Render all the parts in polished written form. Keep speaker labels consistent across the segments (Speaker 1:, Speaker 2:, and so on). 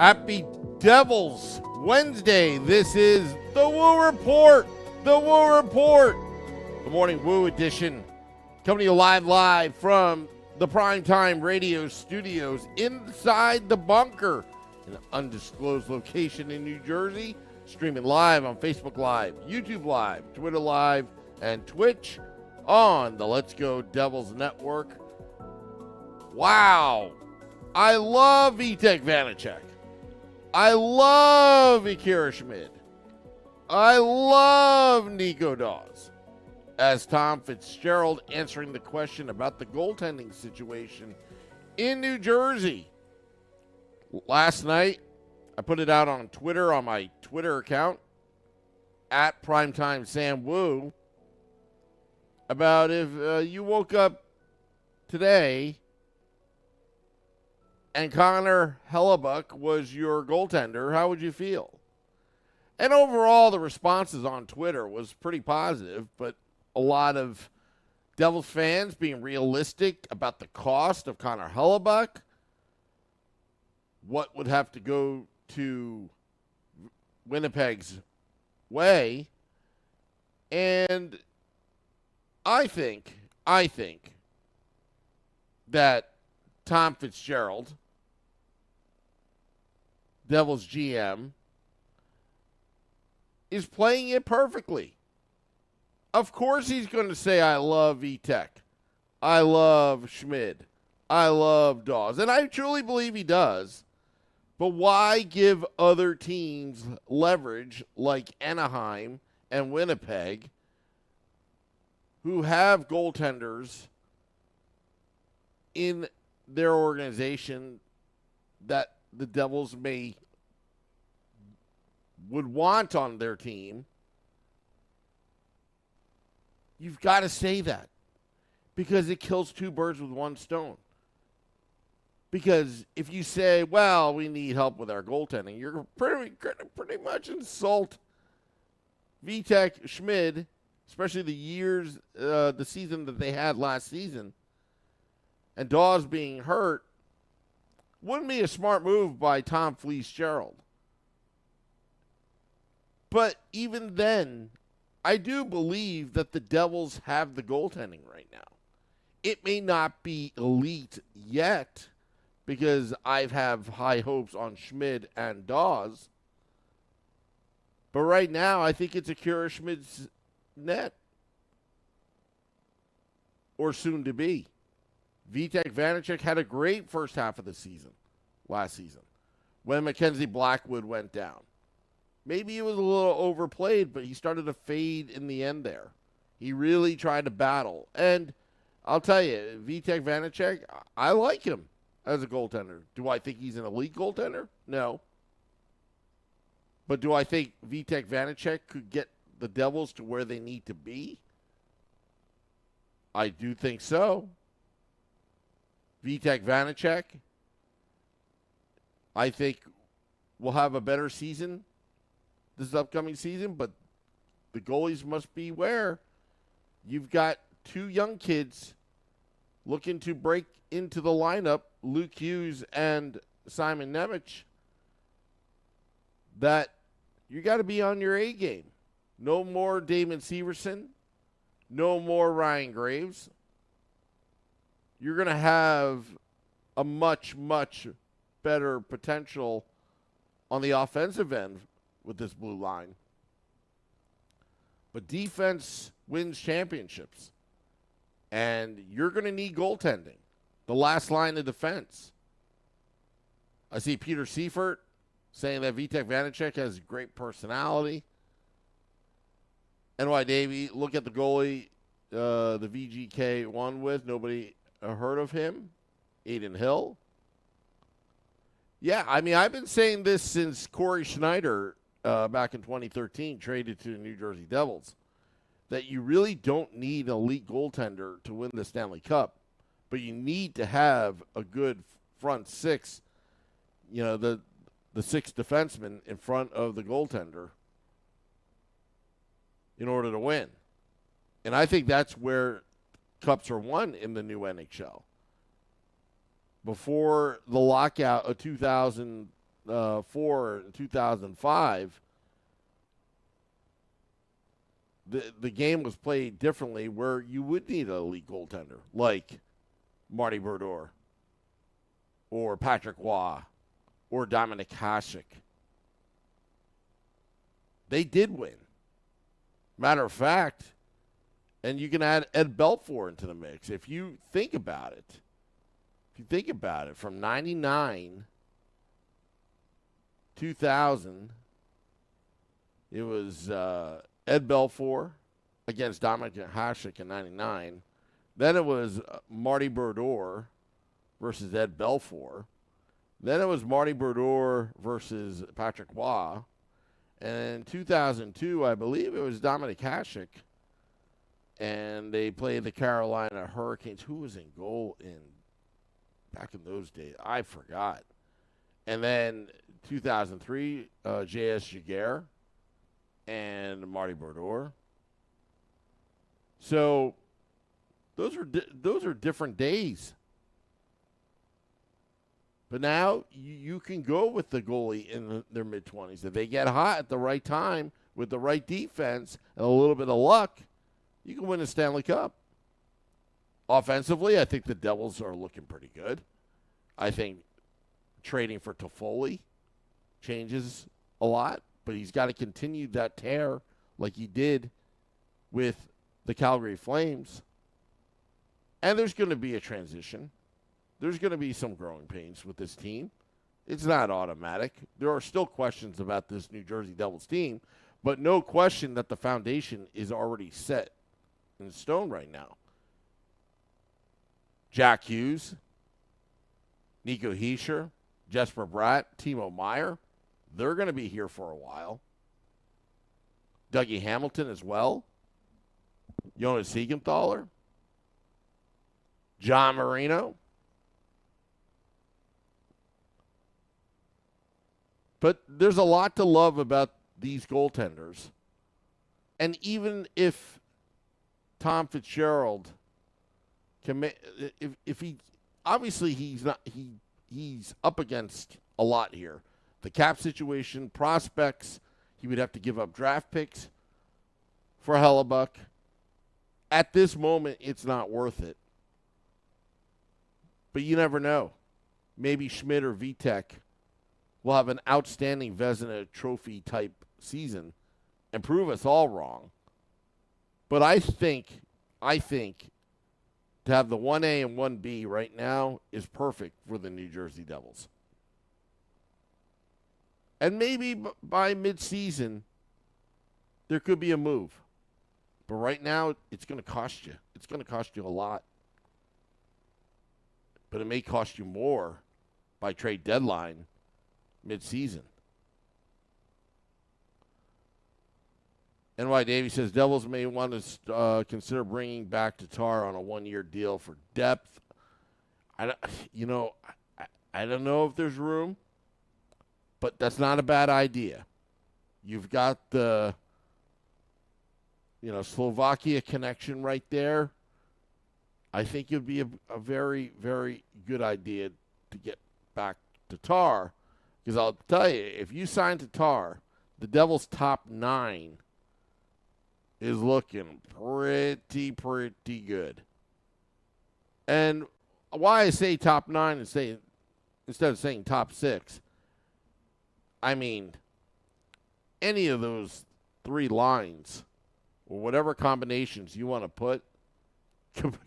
Speaker 1: Happy Devils Wednesday. This is the Woo Report. The Woo Report. The Morning Woo edition. Coming to you live from the Primetime Radio Studios inside the bunker in an undisclosed location in New Jersey. Streaming live on Facebook Live, YouTube Live, Twitter Live, and Twitch on the Let's Go Devils Network. Wow. I love Vitek Vanecek. I love Akira Schmid. I love Nico Daws. As Tom Fitzgerald answering the question about the goaltending situation in New Jersey. Last night, I put it out on Twitter, on my Twitter account, at PrimetimeSamWoo, about if you woke up today and Connor Hellebuyck was your goaltender, how would you feel? And overall, the responses on Twitter was pretty positive, but a lot of Devils fans being realistic about the cost of Connor Hellebuyck, what would have to go to Winnipeg's way, and I think that Tom Fitzgerald, Devils GM, is playing it perfectly. Of course he's going to say, I love Vitek. I love Schmid. I love Daws. And I truly believe he does. But why give other teams leverage like Anaheim and Winnipeg, who have goaltenders in their organization that the Devils would want on their team? You've got to say that because it kills two birds with one stone. Because if you say, well, we need help with our goaltending, you're pretty much insult Vitek Schmid, especially the season that they had last season, and Daws being hurt. Wouldn't be a smart move by Tom Fitzgerald. But even then, I do believe that the Devils have the goaltending right now. It may not be elite yet, because I have high hopes on Schmid and Daws. But right now, I think it's Akira Schmid's net. Or soon to be. Vitek Vanecek had a great first half of the season, last season, when Mackenzie Blackwood went down. Maybe it was a little overplayed, but he started to fade in the end there. He really tried to battle. And I'll tell you, Vitek Vanecek, I like him as a goaltender. Do I think he's an elite goaltender? No. But do I think Vitek Vanecek could get the Devils to where they need to be? I do think so. Vitek Vanecek, I think, will have a better season this upcoming season, but the goalies must beware. You've got two young kids looking to break into the lineup, Luke Hughes and Simon Nemec, that you got to be on your A game. No more Damon Severson. No more Ryan Graves. You're going to have a much, much better potential on the offensive end with this blue line. But defense wins championships. And you're going to need goaltending. The last line of defense. I see Peter Seifert saying that Vitek Vanecek has great personality. NY Davey, look at the goalie the VGK won with. Nobody heard of him. Aiden Hill. Yeah, I mean, I've been saying this since Corey Schneider back in 2013 traded to the New Jersey Devils, that you really don't need an elite goaltender to win the Stanley Cup, but you need to have a good front six, the six defensemen in front of the goaltender in order to win. And I think that's where cups are won in the new NHL. Before the lockout of 2000 2004 and 2005, the game was played differently where you would need an elite goaltender like Marty Brodeur or Patrick Waugh or Dominic Hasek. They did win. Matter of fact, and you can add Ed Belfour into the mix. If you think about it, from 99, 2000, it was Ed Belfour against Dominic Hasek in 99. Then it was Marty Brodeur versus Ed Belfour. Then it was Marty Brodeur versus Patrick Waugh. And in 2002, I believe it was Dominic Hasek. And they played the Carolina Hurricanes. Who was in goal back in those days? I forgot. And then 2003, J.S. Giguere and Marty Brodeur. So those are different days. But now you can go with the goalie in their mid-20s. If they get hot at the right time with the right defense and a little bit of luck, you can win a Stanley Cup. Offensively, I think the Devils are looking pretty good. I think trading for Toffoli changes a lot, but he's got to continue that tear like he did with the Calgary Flames. And there's going to be a transition. There's going to be some growing pains with this team. It's not automatic. There are still questions about this New Jersey Devils team, but no question that the foundation is already set in stone right now. Jack Hughes, Nico Hischier, Jesper Bratt, Timo Meier, they're going to be here for a while. Dougie Hamilton as well. Jonas Siegenthaler. John Marino. But there's a lot to love about these goaltenders. And even if Tom Fitzgerald can, if he, obviously he's not, he's up against a lot here. The cap situation, prospects, he would have to give up draft picks for Hellebuck. At this moment, it's not worth it. But you never know. Maybe Schmid or Vitek will have an outstanding Vezina Trophy type season and prove us all wrong. But I think to have the 1A and 1B right now is perfect for the New Jersey Devils. And maybe by midseason, there could be a move. But right now, it's going to cost you. It's going to cost you a lot. But it may cost you more by trade deadline midseason. NY Davey says Devils may want to consider bringing back Tatar on a one-year deal for depth. I don't know if there's room, but that's not a bad idea. You've got the Slovakia connection right there. I think it would be a very, very good idea to get back Tatar. Because I'll tell you, if you sign Tatar, the Devils' top 9 is looking pretty good. And why I say top 9 instead of saying top 6, I mean, any of those 3 lines or whatever combinations you want to put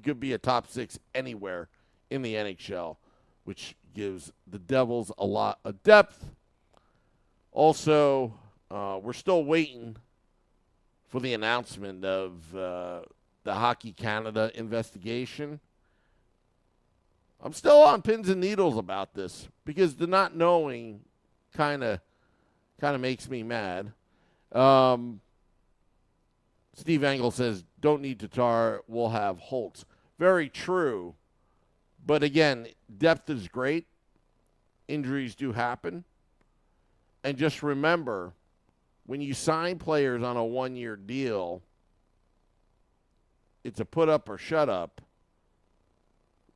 Speaker 1: could be a top 6 anywhere in the NHL, which gives the Devils a lot of depth. Also, we're still waiting for the announcement of the Hockey Canada investigation. I'm still on pins and needles about this because the not knowing kind of makes me mad. Steve Engel says, don't need Tatar, we'll have Holtz. Very true. But again, depth is great. Injuries do happen. And just remember, when you sign players on a one-year deal, it's a put up or shut up.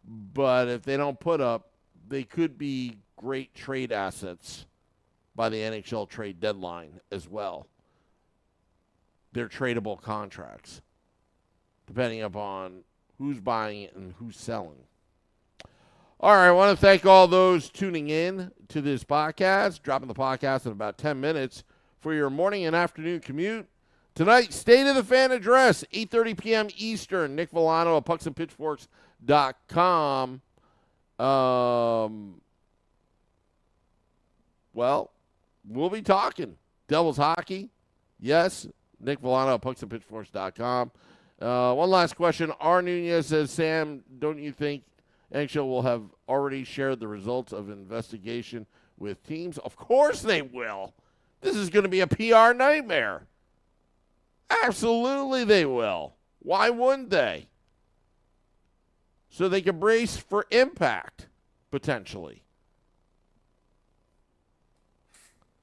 Speaker 1: But if they don't put up, they could be great trade assets by the NHL trade deadline as well. They're tradable contracts, depending upon who's buying it and who's selling. All right, I want to thank all those tuning in to this podcast, dropping the podcast in about 10 minutes for your morning and afternoon commute. Tonight, State of the Fan Address, 8:30 p.m. Eastern. Nick Villano at pucksandpitchforks.com. Well, we'll be talking Devils hockey. Yes, Nick Villano at pucksandpitchforks.com. One last question. R. Nunez says, Sam, don't you think NHL will have already shared the results of investigation with teams? Of course they will. This is going to be a PR nightmare. Absolutely they will. Why wouldn't they? So they can brace for impact, potentially.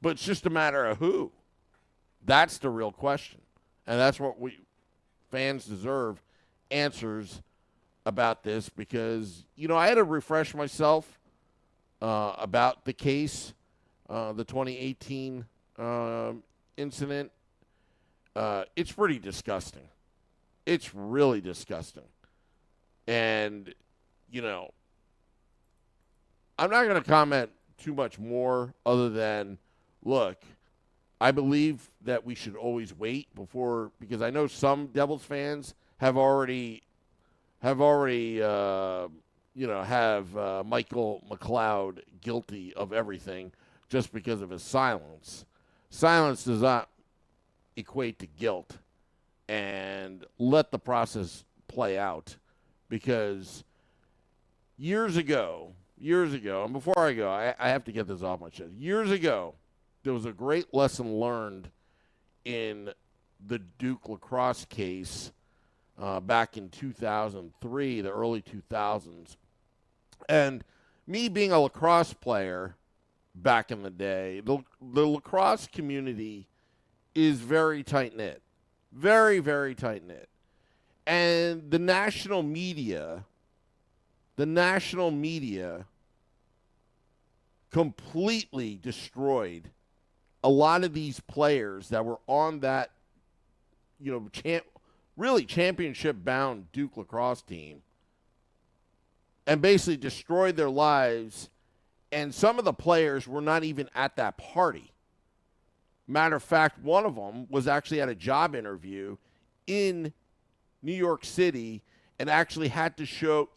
Speaker 1: But it's just a matter of who. That's the real question. And that's what we fans deserve, answers about this, because, I had to refresh myself about the case, the 2018 incident. It's pretty disgusting. It's really disgusting. And, I'm not going to comment too much more other than, look, I believe that we should always wait before, because I know some Devils fans have already Michael McLeod guilty of everything just because of his silence. Silence does not equate to guilt, and let the process play out, because years ago, and before I go, I have to get this off my chest. Years ago, there was a great lesson learned in the Duke lacrosse case back in 2003, the early 2000s. And me being a lacrosse player back in the day, the lacrosse community is very tight-knit. Very, very tight-knit. And the national media completely destroyed a lot of these players that were on that, really championship-bound Duke lacrosse team, and basically destroyed their lives. And some of the players were not even at that party. Matter of fact, one of them was actually at a job interview in New York City and actually had to show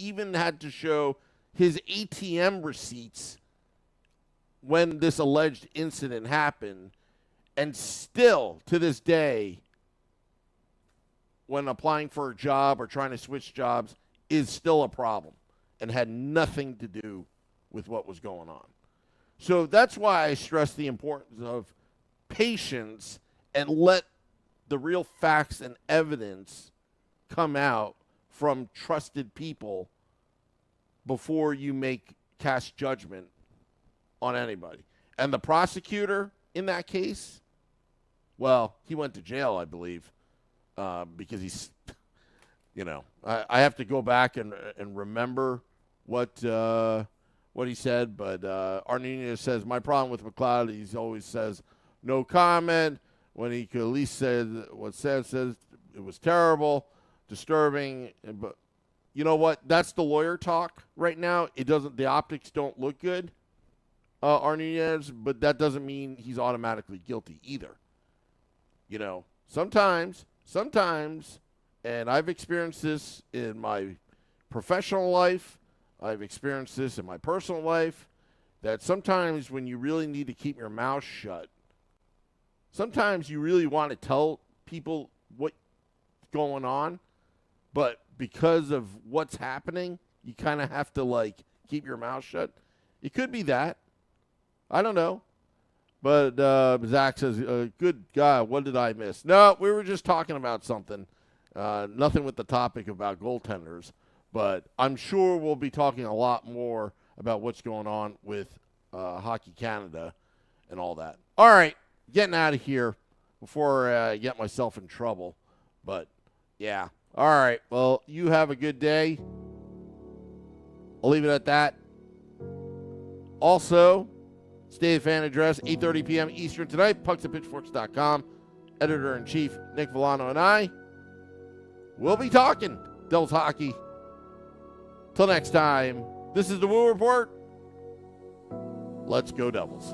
Speaker 1: his ATM receipts when this alleged incident happened. And still, to this day, when applying for a job or trying to switch jobs, is still a problem and had nothing to do with what was going on. So that's why I stress the importance of patience and let the real facts and evidence come out from trusted people before you cast judgment on anybody. And the prosecutor in that case, well, he went to jail, I believe, because he's, I have to go back and remember what he said, but Arnina says, my problem with McLeod, he always says no comment, when he could at least say what Sam says, it was terrible, disturbing, but you know what? That's the lawyer talk right now. The optics don't look good, Arnina, but that doesn't mean he's automatically guilty either. Sometimes, and I've experienced this in my professional life, I've experienced this in my personal life, that sometimes when you really need to keep your mouth shut, sometimes you really want to tell people what's going on, but because of what's happening, you kind of have to, keep your mouth shut. It could be that. I don't know. But Zach says, good God, what did I miss? No, we were just talking about something. Nothing with the topic about goaltenders. But I'm sure we'll be talking a lot more about what's going on with Hockey Canada and all that. All right, getting out of here before I get myself in trouble. But, yeah. All right, well, you have a good day. I'll leave it at that. Also, State fan address, 8:30 p.m. Eastern tonight, pucksandpitchforks.com. Editor-in-Chief Nick Villano and I will be talking Devils hockey. Till next time, this is the Woo Report. Let's go Devils.